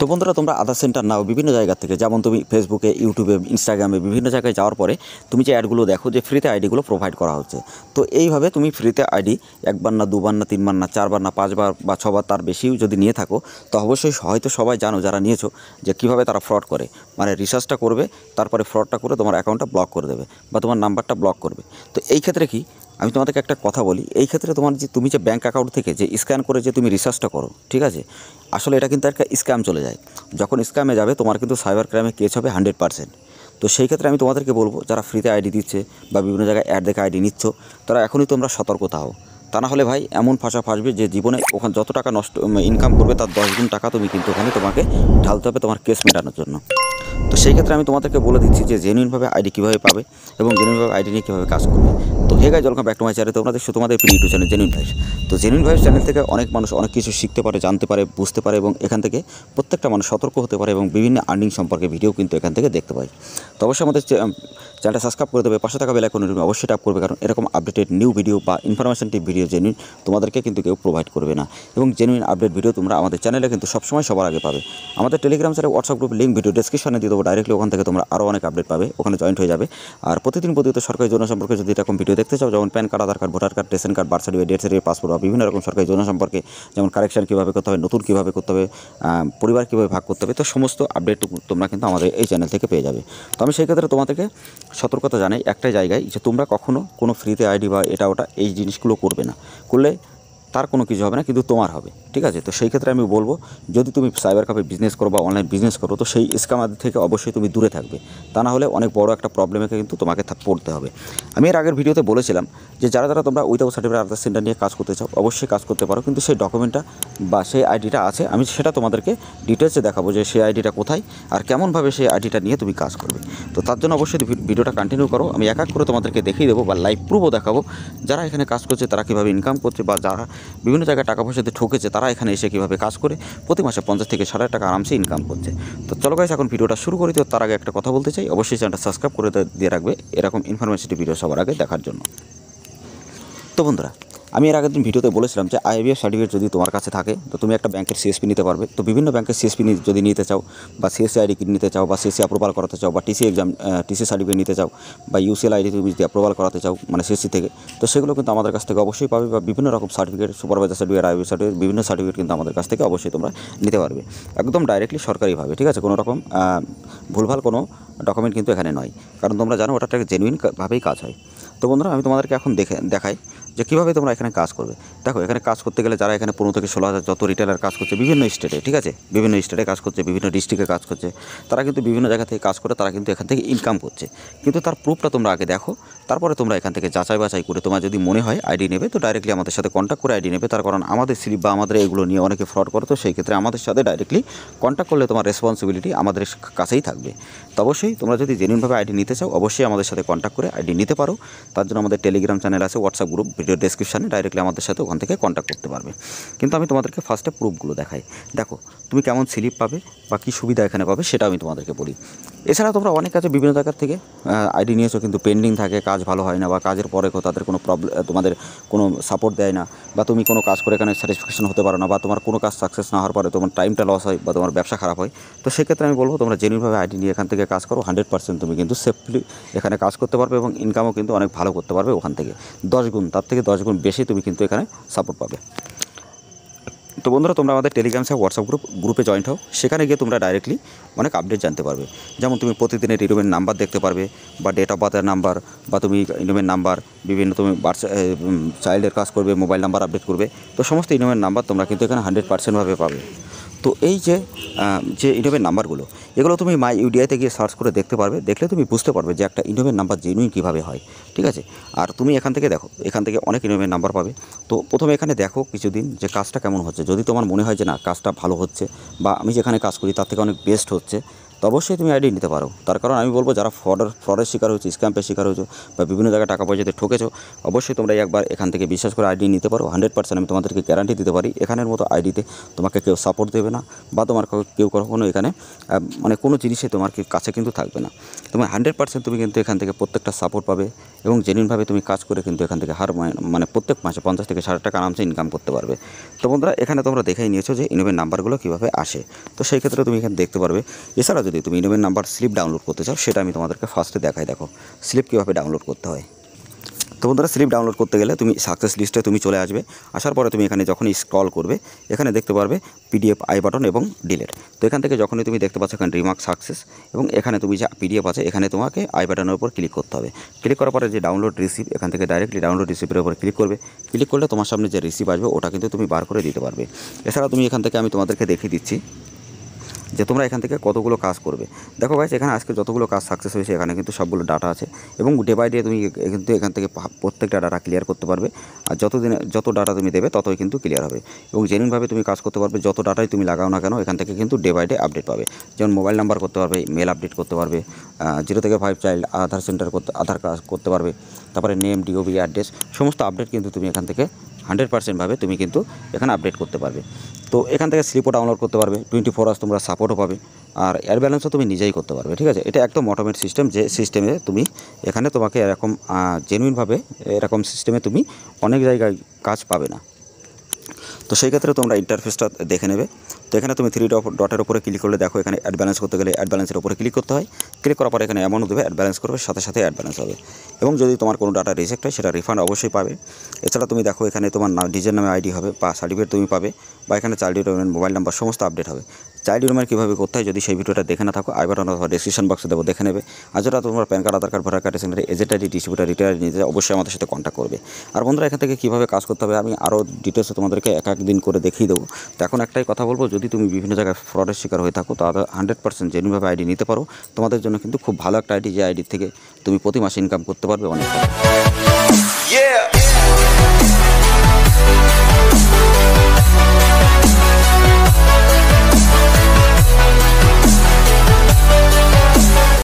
তো বন্ধুরা, তোমরা আধার সেন্টার নাও বিভিন্ন জায়গা থেকে, যেমন তুমি ফেসবুকে, ইউটিউবে, ইনস্টাগ্রামে বিভিন্ন জায়গায় যাওয়ার পরে তুমি যে অ্যাডগুলো দেখো যে ফ্রিতে আইডিগুলো প্রোভাইড করা হচ্ছে। তো এইভাবে তুমি ফ্রিতে আইডি একবার না, দুবার না, তিনবার না, চারবার না, পাঁচবার বা ছবার তার বেশিও যদি নিয়ে থাকো, তো অবশ্যই হয়তো সবাই জানো যারা নিয়েছো যে কীভাবে তারা ফ্রড করে। মানে রিসার্চটা করবে, তারপরে ফ্রডটা করে তোমার অ্যাকাউন্টটা ব্লক করে দেবে বা তোমার নাম্বারটা ব্লক করবে। তো এই ক্ষেত্রে কি, আমি তোমাদেরকে একটা কথা বলি, এই ক্ষেত্রে তুমি যে ব্যাঙ্ক অ্যাকাউন্ট থেকে যে স্ক্যান করে যে তুমি রিসার্চটা করো, ঠিক আছে, আসলে এটা কিন্তু একটা স্ক্যাম চলে যায়। যখন স্ক্যামে যাবে তোমার কিন্তু সাইবার ক্রাইমে কেস হবে 100%। তো সেই ক্ষেত্রে আমি তোমাদেরকে বলবো, যারা ফ্রিতে আইডি দিচ্ছে বা বিভিন্ন জায়গায় অ্যাড দেখে আইডি নিচ্ছ, তারা এখনই তোমরা সতর্ক থাও। তা না হলে ভাই এমন ফাঁসবে যে জীবনে ওখানে যত টাকা নষ্ট ইনকাম করবে তার 10 গুণ টাকা তুমি কিন্তু ওখানে তোমাকে ঢালতে হবে তোমার কেস মেটানোর জন্য। তো সেই ক্ষেত্রে আমি তোমাদেরকে বলে দিচ্ছি যে জেনুইনভাবে আইডি কীভাবে পাবে এবং জেনুইনভাবে আইডি নিয়ে কীভাবে কাজ করবে। তো hey guys, welcome back to my channel. তোমরা দেখছো তোমাদের প্রিয় ইউটিউব চ্যানেল জেনুইন ভাইস। তো জেনুইন ভাইস চ্যানেল থেকে অনেক মানুষ অনেক কিছু শিখতে পারে, জানতে পারে, বুঝতে পারে এবং এখান থেকে প্রত্যেকটা মানুষ সতর্ক হতে পারে এবং বিভিন্ন আর্নিং সম্পর্কে ভিডিও কিন্তু এখান থেকে দেখতে পাই। তো অবশ্যই আমাদের চ্যানেলটা সাবস্ক্রাইব করে দেবে, পাশে থাকা বেল আইকন অবশ্যই ট্যাপ করবে, কারণ এরকম আপডেটেড নিউ ভিডিও বা ইনফরমেশনটিভ ভিডিও জেনুইন তোমাদেরকে কিন্তু কেউ প্রোভাইড করবে না। এবং জেনুইন আপডেট ভিডিও তোমরা আমাদের চ্যানেলে কিন্তু সবসময় সবার আগে পাবে। আমাদের Telegram channel, WhatsApp group link video ডেসক্রিপশনে দিয়ে দেবো, ডাইরেক্টলি ওখান থেকে তোমরা আরও অনেক আপডেট পাবে, ওখানে জয়েন্ট হয়ে যাবে। আর প্রতিদিন সরকারি যোজনা সম্পর্কে যদি এরকম ভিডিও দেখতে চাও, যেমন PAN card, Aadhaar card, voter card, ration card, birth certificate, death certificate, passport বা বিভিন্ন রকম সরকারি যোজনা সম্পর্কে, যেমন কারেকশন কীভাবে করতে হবে, নতুন কীভাবে করতে হবে, পরিবার কীভাবে ভাগ করতে হবে, তো সমস্ত আপডেট তোমরা কিন্তু আমাদের এই চ্যানেল থেকে পেয়ে যাবে। তো আমি সেই ক্ষেত্রে তোমাদেরকে সতর্কতা জানাই একটাই জায়গায়, যে তোমরা কখনও কোনো ফ্রিতে আইডি বা এটা ওটা এই জিনিসগুলো করবে না। করলে তার কোনো কিছু হবে না, কিন্তু তোমার হবে, ঠিক আছে। তো সেই ক্ষেত্রে আমি বলবো, যদি তুমি সাইবার ক্যাফে বিজনেস করো বা অনলাইন বিজনেস করো, তো সেই স্ক্যামার থেকে অবশ্যই তুমি দূরে থাকবে। তা না হলে অনেক বড় একটা প্রবলেমে কিন্তু তোমাকে পড়তে হবে। আমি এর আগের ভিডিওতে বলেছিলাম যে যারা তোমরা উইদাউট সার্টিফিকেট আধার সেন্টার নিয়ে কাজ করতে চাও, অবশ্যই কাজ করতে পারো, কিন্তু সেই ডকুমেন্টটা বা সেই আইডিটা আছে, আমি সেটা তোমাদেরকে ডিটেলসে দেখাবো যে সেই আইডিটা কোথায় আর কেমনভাবে সেই আইডিটা নিয়ে তুমি কাজ করবে। তো তার জন্য অবশ্যই ভিডিওটা কন্টিনিউ করো। আমি এক এক করে তোমাদেরকে দেখিয়ে দেবো বা লাইভ প্রুফও দেখাবো, যারা এখানে কাজ করছে তারা কীভাবে ইনকাম করছে, বা যারা বিভিন্ন জায়গায় টাকা পয়সাতে ঠকেছে তারা এখানে এসে কীভাবে কাজ করে প্রতি মাসে 50 থেকে 60 টাকা আরামসে ইনকাম করছে। তো চলো গাইস, এখন ভিডিওটা শুরু করি। তো তার আগে একটা কথা বলতে চাই, অবশ্যই চ্যানেলটা সাবস্ক্রাইব করে দিয়ে রাখবে এরকম ইনফরমেটিভ ভিডিও সবার আগে দেখার জন্য। তো বন্ধুরা, আমি এর আগের দিন ভিডিওতে বলেছিলাম যে আইবিএফ সার্টিফিকেট যদি তোমার কাছে থাকে, তো তুমি একটা ব্যাংকের সিএসপি নিতে পারবে। তো বিভিন্ন ব্যাংকের সিএসপি যদি নিতে চাও, বা সিএসসি আইডি নিতে চাও, বা সিএসসি অ্যাপ্রুভাল করাতে চাও, বা টিসি সার্টিফিকেট নিতে চাও, বা ইউসিএল আইডি তুমি যদি অ্যাপ্রুভাল করাতে চাও মানে সিএসসি থেকে, তো সেগুলো কিন্তু আমাদের কাছ থেকে অবশ্যই পাবে। বা বিভিন্ন রকম certificate, supervisor certificate, IBF certificate, বিভিন্ন সার্টিফিকেট কিন্তু আমাদের কাছ থেকে অবশ্যই তোমরা নিতে পারবে, একদম ডাইরেক্টলি সরকারিভাবে, ঠিক আছে। কোনো রকম ভুলভাল কোনো ডকুমেন্ট কিন্তু এখানে নয়, কারণ তোমরা জানো ওটা একটা জেনুইনভাবেই কাজ হয়। তো বন্ধুরা, আমি তোমাদেরকে এখন দেখাই যে কীভাবে তোমরা এখানে কাজ করবে। দেখো, এখানে কাজ করতে গেলে যারা এখানে 15 থেকে 16,000 যত রিটেলার কাজ করছে বিভিন্ন স্টেটে, ঠিক আছে, বিভিন্ন স্টেটে কাজ করছে, বিভিন্ন ডিস্ট্রিক্টে কাজ করছে, তারা কিন্তু বিভিন্ন জায়গা থেকে কাজ করে, তারা কিন্তু এখান থেকে ইনকাম করছে। কিন্তু তার প্রুফটা তোমরা আগে দেখো, তারপরে তোমরা এখান থেকে যাচাই বাছাই করে তোমার যদি মনে হয় আইডি নেবে, তো ডাইরেক্টলি আমাদের সাথে কন্ট্যাক্ট করে আইডি নেবে। তার কারণ আমাদের স্লিপ বা আমাদের এগুলো নিয়ে অনেকে ফ্রড করে, তো সেই ক্ষেত্রে আমাদের সাথে ডাইরেক্টলি কন্ট্যাক্ট করলে তোমার রেসপন্সিবিলিটি আমাদের কাছেই থাকবে। তো অবশ্যই তোমরা যদি জেনুইনভাবে আইডি নিতে চাও, অবশ্যই আমাদের সাথে কন্ট্যাক্ট করে আইডি নিতে পারো। তার জন্য আমাদের টেলিগ্রাম চ্যানেল আছে, হোয়াটসঅ্যাপ গ্রুপ ভিডিও ডেসক্রিপশানে, ডাইরেক্টলি আমাদের সাথে ওখান থেকে কন্ট্যাক্ট করতে পারবে। কিন্তু আমি তোমাদেরকে ফার্স্টে প্রুফগুলো দেখাই। দেখো, তুমি কেমন স্লিপ পাবে বা কী সুবিধা এখানে পাবে সেটা আমি তোমাদেরকে বলি। এছাড়া তোমরা অনেক কাছে বিভিন্ন জায়গার থেকে আইডি নিয়েছো, কিন্তু পেন্ডিং থাকে, কাজ ভালো হয় না, বা কাজের পরে তাদের কোনো তোমাদের কোনো সাপোর্ট দেয় না, বা তুমি কোনো কাজ করে এখানে স্যাটিসফ্যাকশন হতে পারো না, বা তোমার কোনো কাজ সাকসেস না হওয়ার পরে তোমার টাইমটা লস হয় বা তোমার ব্যবসা খারাপ হয়। তো সেক্ষেত্রে আমি বলবো তোমরা জেনুইনভাবে আইডি নিয়ে এখান থেকে কাজ করো, 100% তুমি কিন্তু সেফলি এখানে কাজ করতে পারবে এবং ইনকামও কিন্তু অনেক ভালো করতে পারবে। ওখান থেকে 10 গুণ, তার থেকে 10 গুণ বেশি তুমি কিন্তু এখানে সাপোর্ট পাবে। তো বন্ধুরা, তোমরা আমাদের টেলিগ্রাম সাথে হোয়াটসঅ্যাপ গ্রুপে জয়েন্ট হও। সেখানে গিয়ে তোমরা ডাইরেক্টলি অনেক আপডেট জানতে পারবে, যেমন তুমি প্রতিদিনের ইনভেস্টমেন্ট নাম্বার দেখতে পারবে, বা ডেট অফ বার্থের নাম্বার, বা তুমি ইনভেস্টমেন্ট নাম্বার, বিভিন্ন তুমি চাইল্ডের কাজ করবে, মোবাইল নাম্বার আপডেট করবে, তো সমস্ত ইনভেস্টমেন্ট নাম্বার তোমরা কিন্তু এখানে 100%ভাবে পাবে। তো এই যে ইনভেস্টমেন্ট নাম্বারগুলো, এগুলো তুমি মাই ইউডিআইতে গিয়ে সার্চ করে দেখতে পারবে, দেখলে তুমি বুঝতে পারবে যে একটা ইনভেস্টমেন্ট নাম্বার জেনুইন কীভাবে হয়, ঠিক আছে। আর তুমি এখান থেকে দেখো, এখান থেকে অনেক ইনভেস্টমেন্ট নাম্বার পাবে। তো প্রথমে এখানে দেখো কিছুদিন যে কাজটা কেমন হচ্ছে, যদি তোমার মনে হয় যে না কাজটা ভালো হচ্ছে, বা আমি যেখানে কাজ করি তার থেকে অনেক বেস্ট হচ্ছে, তো অবশ্যই তুমি আইডি নিতে পারো। তার কারণ আমি বলবো যারা ফ্রডের শিকার হয়েছে, স্ক্যাম্পের শিকার হয়েছে বা বিভিন্ন জায়গায় টাকা পয়সাতে ঠকেছো, অবশ্যই তোমরা একবার এখান থেকে বিশ্বাস করে আইডি নিতে পারো। 100% আমি তোমাদেরকে গ্যারান্টি দিতে পারি এখানের মতো আইডিতে তোমাকে কেউ সাপোর্ট দেবে না, বা তোমার কেউ কখনো এখানে মানে কোনো জিনিসে তোমার কাছে কিন্তু থাকবে না। তুমি 100% তুমি কিন্তু এখান থেকে প্রত্যেকটা সাপোর্ট পাবে এবং জেনুইনভাবে তুমি কাজ করে কিন্তু এখান থেকে মানে প্রত্যেক মাসে 50 থেকে 60 টাকা আরামসে ইনকাম করতে পারবে। তো বন্ধুরা এখানে তোমরা দেখেই নিয়েছো যে ইনোভের নাম্বারগুলো কীভাবে আসে, তো সেই ক্ষেত্রে তুমি এখানে দেখতে পারবে। এছাড়া যদি তুমি ইনোভের নাম্বার স্লিপ ডাউনলোড করতে চাও, সেটা আমি তোমাদেরকে ফার্স্টে দেখাই। দেখো স্লিপ কীভাবে ডাউনলোড করতে হয়। তো বন্ধুরা স্লিপ ডাউনলোড করতে গেলে তুমি সাকসেস লিস্টে তুমি চলে আসবে। আসার পরে তুমি এখানে যখনই স্ক্রল করবে এখানে দেখতে পারবে পিডিএফ আই বাটন এবং ডিলেট। তো এখান থেকে যখনই তুমি দেখতে পাচ্ছ এখানে রিমার্ক সাকসেস এবং এখানে তুমি যে পিডিএফ আছে এখানে তোমাকে আই বাটনের উপর ক্লিক করতে হবে। ক্লিক করার পরে যে ডাউনলোড রিসিভ, এখান থেকে ডাইরেক্টলি ডাউনলোড রিসিভের উপর ক্লিক করবে। ক্লিক করলে তোমার সামনে যে রিসিভ আসবে ওটা কিন্তু তুমি বার করে দিতে পারবে। এছাড়া তুমি এখান থেকে আমি তোমাদেরকে দেখিয়ে দিচ্ছি যে তোমরা এখান থেকে কতগুলো কাজ করবে। দেখো গাইস এখানে আজকে যতগুলো কাজ সাকসেস হয়েছে এখানে কিন্তু সবগুলো ডাটা আছে এবং ডে বাই ডে তুমি কিন্তু এখান থেকে প্রত্যেকটা ডাটা ক্লিয়ার করতে পারবে। আর যত ডাটা তুমি দেবে ততই কিন্তু ক্লিয়ার হবে এবং জেনুইনভাবে তুমি কাজ করতে পারবে। যত ডাটাই তুমি লাগাও না কেন এখান থেকে কিন্তু ডে বাই ডে আপডেট পাবে। যেমন মোবাইল নাম্বার করতে পারবে, মেল আপডেট করতে পারবে, 0 থেকে 5 চাইল্ড আধার সেন্টার আধার কাজ করতে পারবে, তারপরে নেম, ডিওবি, অ্যাড্রেস সমস্ত আপডেট কিন্তু তুমি এখান থেকে 100% ভাবে তুমি কিন্তু এখানে আপডেট করতে পারবে। তো এখান থেকে স্লিপও ডাউনলোড করতে পারবে, 24 আওয়ার্স তোমরা সাপোর্টও পাবে, আর এয়ার ব্যালেন্সও তুমি নিজেই করতে পারবে। ঠিক আছে, এটা একদম অটোমেট সিস্টেম, যে সিস্টেমে তুমি এখানে তোমাকে এরকম জেনুইনভাবে এরকম সিস্টেমে তুমি অনেক জায়গায় কাজ পাবে না। তো সেই ক্ষেত্রে তোমরা ইন্টারফেসটা দেখে নেবে। তো এখানে তুমি 3 ডটের উপরে ক্লিক করলে দেখো এখানে অ্যাড ব্যালেন্স করতে গেলে অ্যাড ব্যালেন্সের উপরে ক্লিক করতে হয়। ক্লিক করার পরে এখানে অ্যামাউন্ট দেবে, অ্যাড ব্যালেন্স করবে, সাথে সাথে অ্যাড ব্যালেন্স হবে এবং যদি তোমার কোনো ডাটা রিজেক্ট হয় সেটা রিফান্ড অবশ্যই পাবে। এছাড়া তুমি দেখো এখানে তোমার ডিজের নামে আইডি হবে বা সার্টিফিকেট তুমি পাবে, বা এখানে চাইল্ড এনরোলমেন্ট, মোবাইল নাম্বার সমস্ত আপডেট হবে। চাইল্ড এনরোলমেন্ট কীভাবে করতে হয় যদি সেই ভিডিওটা দেখে না থাকো, আই বাটন অথবা ডেসক্রিপশন বক্সে দেবো, দেখে নেবে। আর যেটা তোমার PAN card, Aadhaar card, voter card, এসেন্টারি, এজেন্ট আইডি, ডিস্ট্রিবিউটার, রিটায়ার নিতে অবশ্যই আমাদের সাথে কন্ট্যাক্ট করবে। আর বন্ধুরা এখান থেকে কীভাবে কাজ করতে হবে আমি আরও ডিটেলসে তোমাদেরকে এক দিন করে দেখিয়ে দেবো। তো এখন একটাই কথা বলবো, যদি তুমি বিভিন্ন জায়গায় ফ্রডের শিকার হয়ে থাকো তাহলে 100% জেনুইনভাবে আইডি নিতে পারো। তোমাদের জন্য কিন্তু খুব ভালো একটা আইডি, যে আইডি থেকে তুমি প্রতি মাসে ইনকাম করতে পারবে অনেক।